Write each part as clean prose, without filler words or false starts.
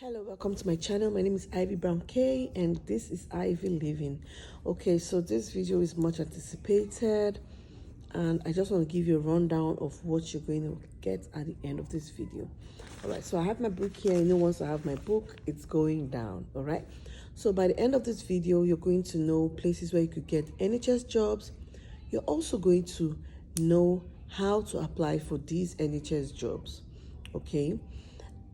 Hello, welcome to my channel. My name is Ivy Brown K and this is Ivy Living. Okay, so this video is much anticipated and I just want to give you a rundown of what you're going to get at the end of this video. All right, so I have my book here. You know, once I have my book, it's going down. All right, so by the end of this video, you're going to know places where you could get NHS jobs. You're also going to know how to apply for these NHS jobs. Okay,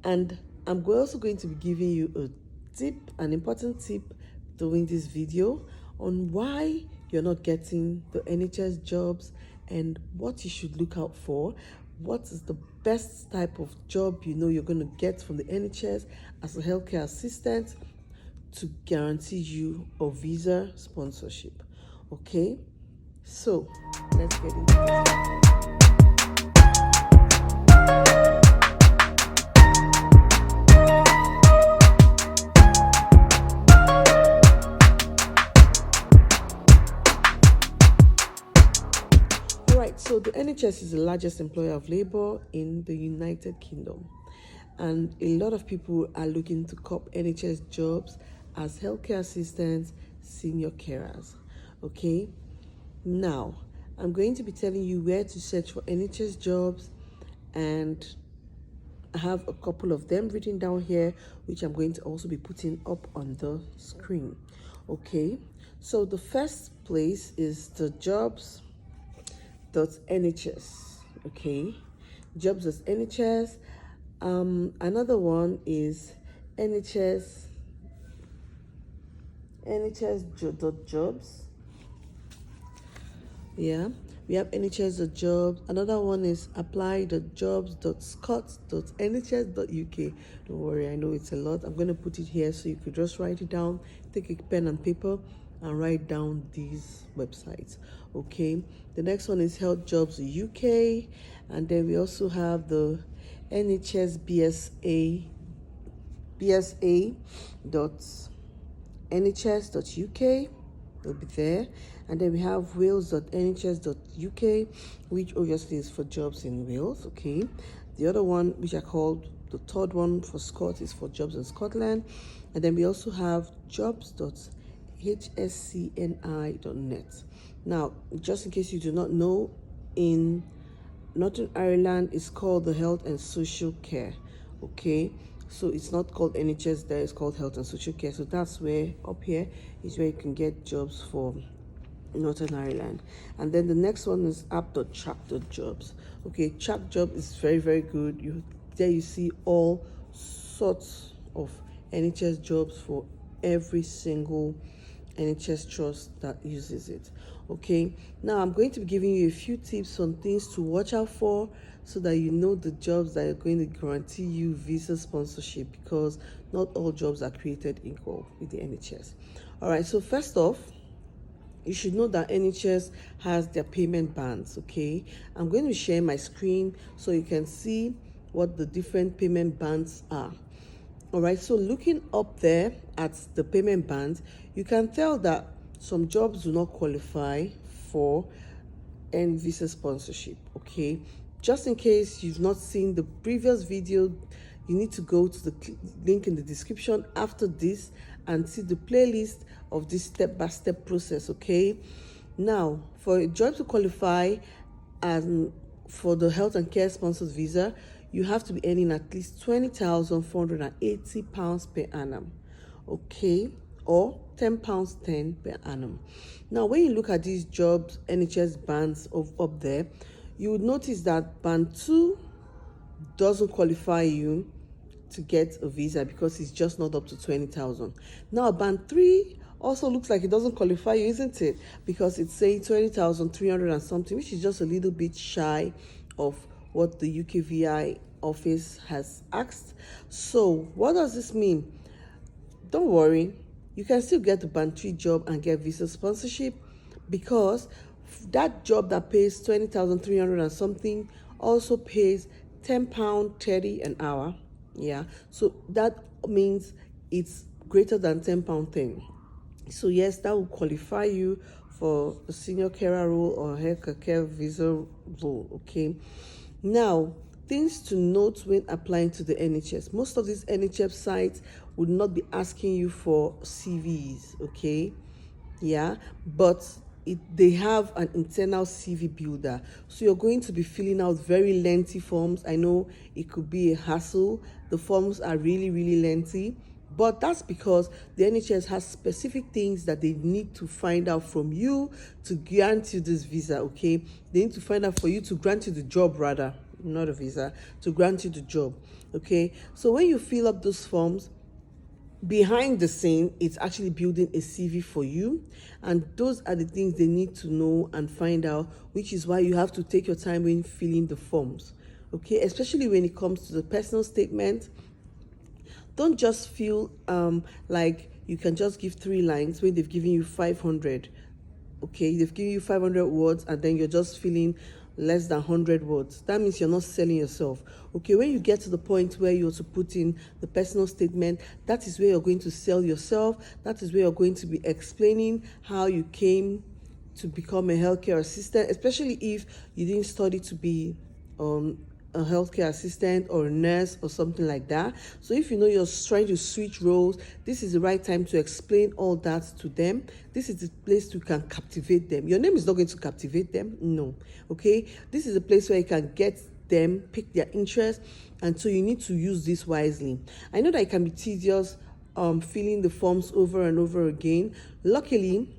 and I'm also going to be giving you a tip, an important tip during this video on why you're not getting the NHS jobs and what you should look out for. What is the best type of job you know you're going to get from the NHS as a healthcare assistant to guarantee you a visa sponsorship. Okay, so let's get into this. So the NHS is the largest employer of labor in the United Kingdom, and a lot of people are looking to cop NHS jobs as healthcare assistants, senior carers. Okay, now I'm going to be telling you where to search for NHS jobs, and I have a couple of them written down here, which I'm going to also be putting up on the screen. Okay, so the first place is the jobs.nhs. Okay, jobs.nhs. Another one is nhs.jobs. Yeah, we have nhs.jobs. Another one is apply.jobs.scot.nhs.uk. Don't worry, I know it's a lot. I'm going to put it here so you could just write it down. Take a pen and paper and write down these websites. Okay, the next one is Health Jobs UK, and then we also have the NHS bsa.nhs.uk will be there, and then we have wales.nhs.uk, which obviously is for jobs in Wales. Okay, the other one, which I called the third one for Scott, is for jobs in Scotland, and then we also have jobs.hscni.net. Now, just in case you do not know, in Northern Ireland it's called the Health and Social Care. Okay, so it's not called NHS there, it's called Health and Social Care. So that's where, up here is where you can get jobs for Northern Ireland. And then the next one is app.track.jobs. Okay, track job is very good. There you see all sorts of NHS jobs for every single NHS trust that uses it. Okay, now I'm going to be giving you a few tips on things to watch out for so that you know the jobs that are going to guarantee you visa sponsorship, because not all jobs are created equal with the NHS. All right, so first off, you should know that NHS has their payment bands. Okay, I'm going to share my screen so you can see what the different payment bands are. All right, so looking up there at the payment bands, you can tell that some jobs do not qualify for any visa sponsorship. Okay, just in case you've not seen the previous video, you need to go to the link in the description after this and see the playlist of this step-by-step process. Okay, now for a job to qualify and for the health and care sponsored visa, you have to be earning at least £20,480 per annum. Okay, or £10.10 per annum. Now, when you look at these jobs, NHS bands up there, you would notice that band 2 doesn't qualify you to get a visa because it's just not up to 20,000. Now, band 3 also looks like it doesn't qualify you, isn't it? Because it's saying 20,300 and something, which is just a little bit shy of what the UKVI office has asked. So what does this mean? Don't worry, you can still get the band 3 job and get visa sponsorship, because that job that pays 20,300 and something also pays £10.30 an hour. Yeah, so that means it's greater than £10.10. So yes, that will qualify you for a senior carer role or healthcare visa role. Okay, now things to note when applying to the NHS. Most of these NHS sites would not be asking you for CVs, okay? Yeah, but they have an internal CV builder. So you're going to be filling out very lengthy forms. I know it could be a hassle. The forms are really, really lengthy. But that's because the NHS has specific things that they need to find out from you to grant you this visa, okay? They need to find out for you to grant you the job, rather, not a visa, to grant you the job, okay? So when you fill up those forms, behind the scene, it's actually building a CV for you, and those are the things they need to know and find out, which is why you have to take your time when filling the forms, okay? Especially when it comes to the personal statement. Don't just feel like you can just give 3 lines when they've given you 500. Okay, they've given you 500 words and then you're just filling less than 100 words. That means you're not selling yourself. Okay, when you get to the point where you're to put in the personal statement, that is where you're going to sell yourself. That is where you're going to be explaining how you came to become a healthcare assistant, especially if you didn't study to be a healthcare assistant or a nurse or something like that. So if you know you're trying to switch roles, this is the right time to explain all that to them. This is the place you can captivate them. Your name is not going to captivate them, no. Okay, this is a place where you can get them, pick their interest, and so you need to use this wisely. I know that it can be tedious filling the forms over and over again. Luckily,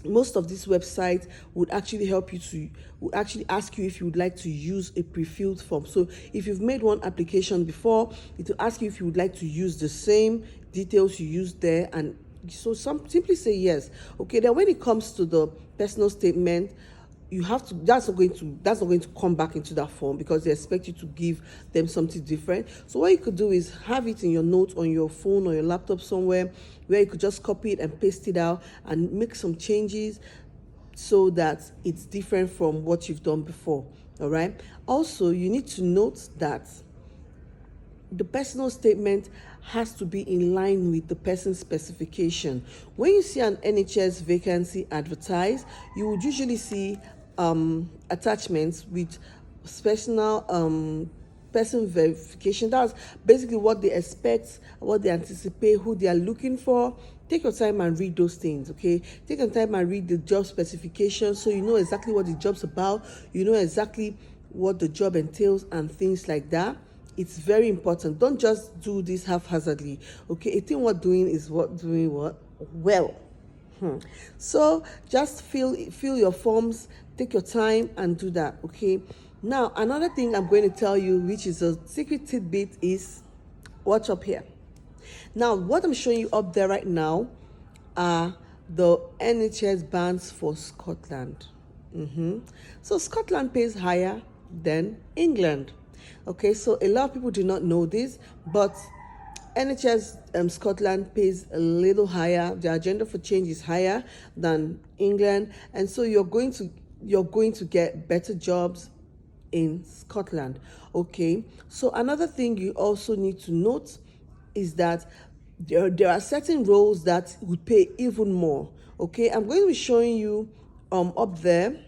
most of these websites would actually ask you if you would like to use a pre-filled form. So if you've made one application before, it will ask you if you would like to use the same details you used there, and so simply say yes. Okay, then when it comes to the personal statement, you have to, that's not going to come back into that form because they expect you to give them something different. So what you could do is have it in your notes on your phone or your laptop somewhere where you could just copy it and paste it out and make some changes so that it's different from what you've done before. All right, also you need to note that the personal statement has to be in line with the person's specification. When you see an NHS vacancy advertised, you would usually see attachments with personal person verification. That's basically what they expect, what they anticipate, who they are looking for. Take your time and read those things, okay? Take your time and read the job specification so you know exactly what the job's about, you know exactly what the job entails and things like that. It's very important. Don't just do this haphazardly, okay? A thing worth doing is doing what well. So just fill your forms, take your time and do that, okay? Now, another thing I'm going to tell you, which is a secret tidbit, is watch up here. Now, what I'm showing you up there right now are the NHS bands for Scotland. So Scotland pays higher than England. Okay, so a lot of people do not know this, but NHS Scotland pays a little higher. The agenda for change is higher than England, and so you're going to get better jobs in Scotland. Okay, so another thing you also need to note is that there are certain roles that would pay even more. Okay, I'm going to be showing you up there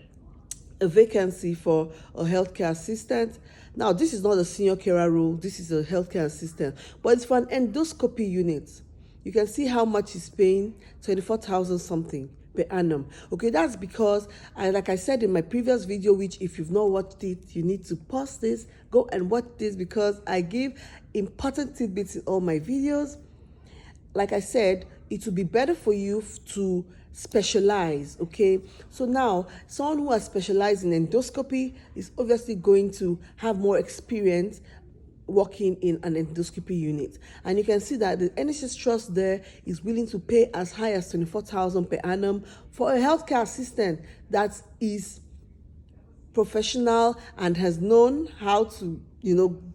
a vacancy for a healthcare assistant. Now, this is not a senior carer role, this is a healthcare assistant, but it's for an endoscopy unit. You can see how much it's paying, 24,000 something per annum. Okay, that's because, like I said in my previous video, which if you've not watched it, you need to pause this, go and watch this, because I give important tidbits in all my videos. Like I said, it would be better for you to specialize, okay? So now, someone who has specialized in endoscopy is obviously going to have more experience working in an endoscopy unit. And you can see that the NHS Trust there is willing to pay as high as 24,000 per annum for a healthcare assistant that is professional and has known how to,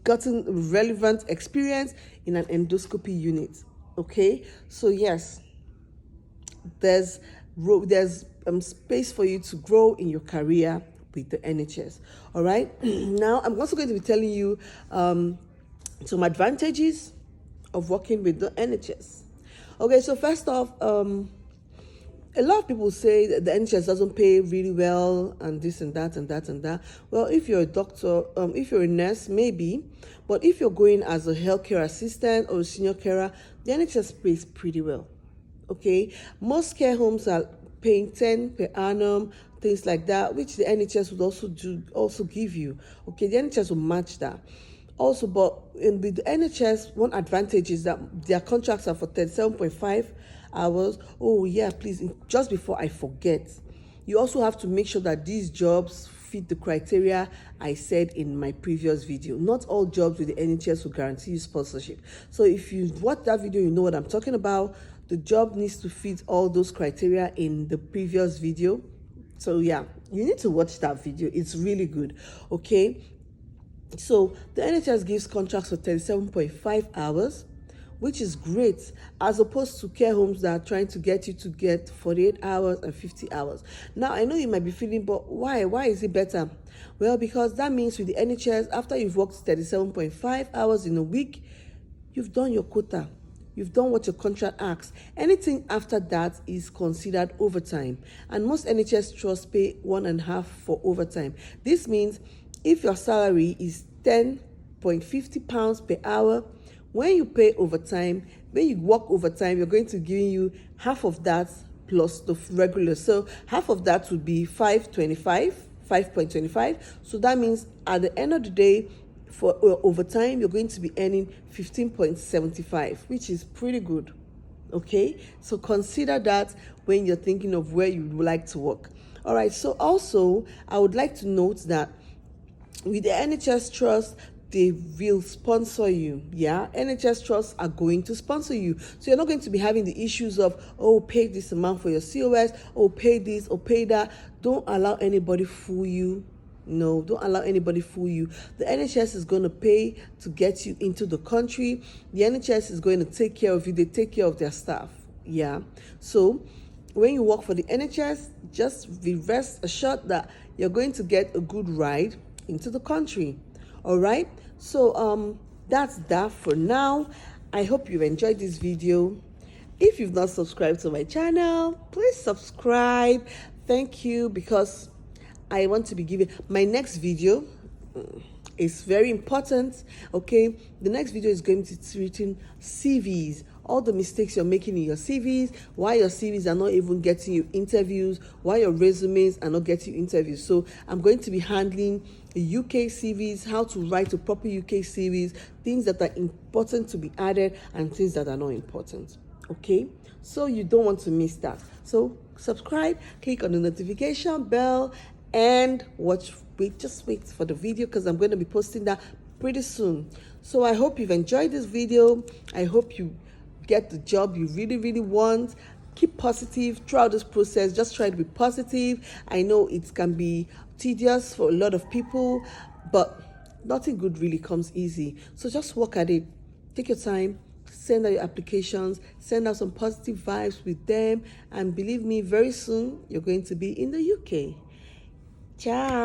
gotten relevant experience in an endoscopy unit. Okay, so yes, there's space for you to grow in your career with the NHS. All right, now I'm also going to be telling you some advantages of working with the NHS. Okay, so first off, a lot of people say that the NHS doesn't pay really well and this and that and that and that. Well, if you're a doctor, if you're a nurse, maybe. But if you're going as a healthcare assistant or a senior carer, the NHS pays pretty well. Okay, most care homes are paying 10 per annum, things like that, which the NHS would also give you. Okay, the NHS will match that. Also, but with the NHS, one advantage is that their contracts are for 37.5 hours. Oh yeah, please, just before I forget, you also have to make sure that these jobs fit the criteria I said in my previous video. Not all jobs with the NHS will guarantee you sponsorship. So if you watch that video, you know what I'm talking about. The job needs to fit all those criteria in the previous video. So yeah, you need to watch that video. It's really good. Okay. So the NHS gives contracts for 37.5 hours, which is great, as opposed to care homes that are trying to get you to get 48 hours and 50 hours. Now, I know you might be feeling, but why? Why is it better? Well, because that means with the NHS, after you've worked 37.5 hours in a week, you've done your quota. You've done what your contract asks. Anything after that is considered overtime. And most NHS trusts pay 1.5 for overtime. This means if your salary is £10.50 per hour, when you pay overtime, when you work overtime, you're going to give you half of that plus the regular. So half of that would be 5.25. So that means at the end of the day, for overtime, you're going to be earning 15.75, which is pretty good. Okay, so consider that when you're thinking of where you would like to work. All right, so also I would like to note that with the NHS trust, they will sponsor you. Yeah, NHS trusts are going to sponsor you. So you're not going to be having the issues of, oh, pay this amount for your COS, oh, pay this or pay that. Don't allow anybody fool you. No, don't allow anybody fool you. The NHS is going to pay to get you into the country. The NHS is going to take care of you. They take care of their staff. Yeah. So when you work for the NHS, just be rest assured that you're going to get a good ride into the country. All right. So that's that for now. I hope you've enjoyed this video. If you've not subscribed to my channel, please subscribe. Thank you, because I want to be giving my next video is very important. Okay, the next video is going to be treating CVs, all the mistakes you're making in your CVs, why your CVs are not even getting you interviews, why your resumes are not getting you interviews. So I'm going to be handling the UK CVs, how to write a proper UK CVs, things that are important to be added and things that are not important. Okay, so you don't want to miss that. So subscribe, click on the notification bell, and just wait for the video, because I'm going to be posting that pretty soon. So I hope you've enjoyed this video. I hope you get the job you really, really want. Keep positive throughout this process. Just try to be positive. I know it can be tedious for a lot of people, but nothing good really comes easy. So just work at it. Take your time. Send out your applications. Send out some positive vibes with them. And believe me, very soon, you're going to be in the UK. Ciao.